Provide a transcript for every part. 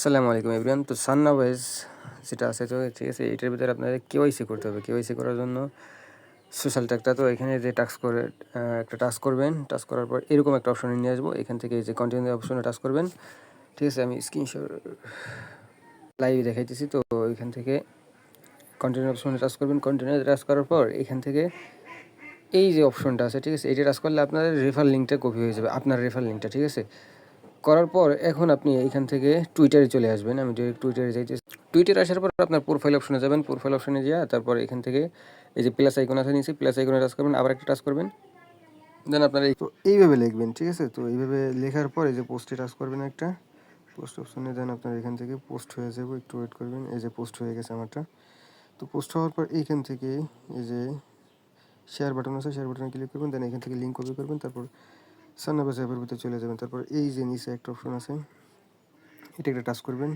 আসসালামু আলাইকুম এভরিওয়ান। তো সানরাইজ যেটা আছে, তো ঠিক আছে, এটার ভিতরে আপনাদের কেওয়াইসি করতে হবে। কেওয়াইসি করার জন্য সোশ্যাল ট্যাগটা, তো এখানে যে টাস্ক করে একটা টাস্ক করবেন, টাস্ক করার পর এরকম একটা অপশনে নিয়ে আসবো। এখান থেকে এই যে কন্টিনিউ অপশনে টাস্ক করবেন, ঠিক আছে। আমি স্ক্রিনশট লাইভ দেখাইতেছি। তো এখান থেকে কন্টিনিউ অপশনে টাস্ক করবেন। কন্টিনিউ টাস্ক করার পর এখান থেকে এই যে অপশনটা আছে, ঠিক আছে, এটা টাস্ক করলে আপনাদের রেফার লিঙ্কটা কপি হয়ে যাবে, আপনার রেফার লিঙ্কটা, ঠিক আছে। করার পর এখন আপনি এইখান থেকে টুইটারে চলে আসবেন। আমি ডিরেক্ট টুইটারে যাইতেছি। টুইটারে আসার পর আপনার প্রোফাইল অপশনে যাবেন। প্রোফাইল অপশনে যাওয়া তারপর এখান থেকে এই যে প্লাস আইকন আছে নিচে, প্লাস আইকনে টাচ করবেন, আবার একটা টাচ করবেন। দেন আপনারা তো এইভাবে লিখবেন, ঠিক আছে। তো এইভাবে লেখার পর এই যে পোস্টে টাচ করবেন, একটা পোস্ট অপশনে। দেন আপনার এখান থেকে পোস্ট হয়ে যাবে, একটু ওয়েট করবেন। এই যে পোস্ট হয়ে গেছে আমারটা। তো পোস্ট হওয়ার পর এইখান থেকে এই যে শেয়ার বাটন আছে, শেয়ার বাটনে ক্লিক করবেন। দেন এখান থেকে লিঙ্ক কপি করবেন, তারপর সানরাইজ অ্যাপের ভিতরে চলে যাবেন। তারপর এই যে নিচে একটা অপশন আছে, এটা একটা টাচ করবেন।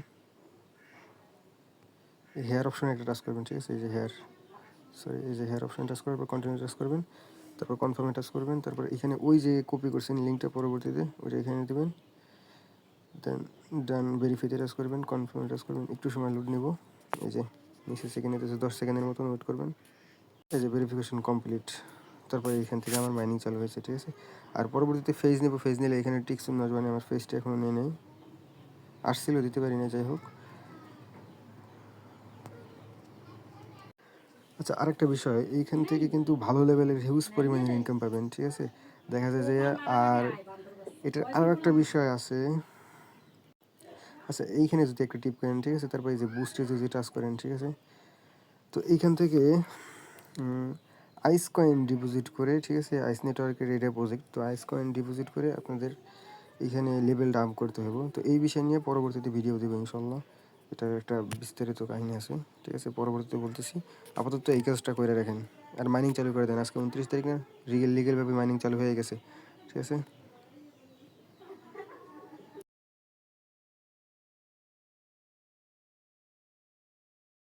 হেয়ার অপশনে একটা টাচ করবেন, ঠিক আছে। এই যে হেয়ার অপশনে টাচ করার পর কন্টিনিউ টাচ করবেন, তারপর কনফার্মে টাচ করবেন। তারপর এখানে ওই যে কপি করছেন লিঙ্কটা, পরবর্তীতে ওইটা এখানে দেবেন। দেন ডান ভেরিফাইতে টাচ করবেন, কনফার্মে টাচ করবেন। একটু সময় লোড নেব। এই যে নিচে সেকেন্ড নিতেছে, 10 সেকেন্ডের মতন ওয়েট করবেন। এই যে ভেরিফিকেশন কমপ্লিট। তারপরে এইখান থেকে আমার মাইনিং চালু হয়েছে, ঠিক আছে। আর পরবর্তীতে ফেজ নেব। ফেজ নিলে এখানে টিক চিহ্ন আসবে, আমার ফেজটা এখনও নিয়ে নেই, আসছিল, দিতে পারি না, যাই হোক। আচ্ছা, আরেকটা বিষয়, এইখান থেকে কিন্তু ভালো লেভেলের হিউজ পরিমাণের ইনকাম পাবেন, ঠিক আছে। দেখা যায় যে, আর এটার আরও একটা বিষয় আছে। আচ্ছা, এইখানে যদি একটা টিপ করেন, ঠিক আছে, তারপর এই যে বুস্টে যদি টাচ করেন, ঠিক আছে, তো এইখান থেকে আইস কয়েন ডিপোজিট করে, ঠিক আছে, আইস নেটওয়ার্কের এটা প্রজেক্ট। তো আইস কয়েন ডিপোজিট করে আপনাদের এইখানে লেভেলটা আপ করতে হবে। তো এই বিষয় নিয়ে পরবর্তীতে ভিডিও দেবো ইনশাল্লাহ। এটার একটা বিস্তারিত কাহিনী আছে, ঠিক আছে, পরবর্তীতে বলতেছি। আপাতত এই কাজটা করে রাখেন আর মাইনিং চালু করে দেন। আজকে 29 তারিখ না, লিগেলভাবে মাইনিং চালু হয়ে গেছে, ঠিক আছে।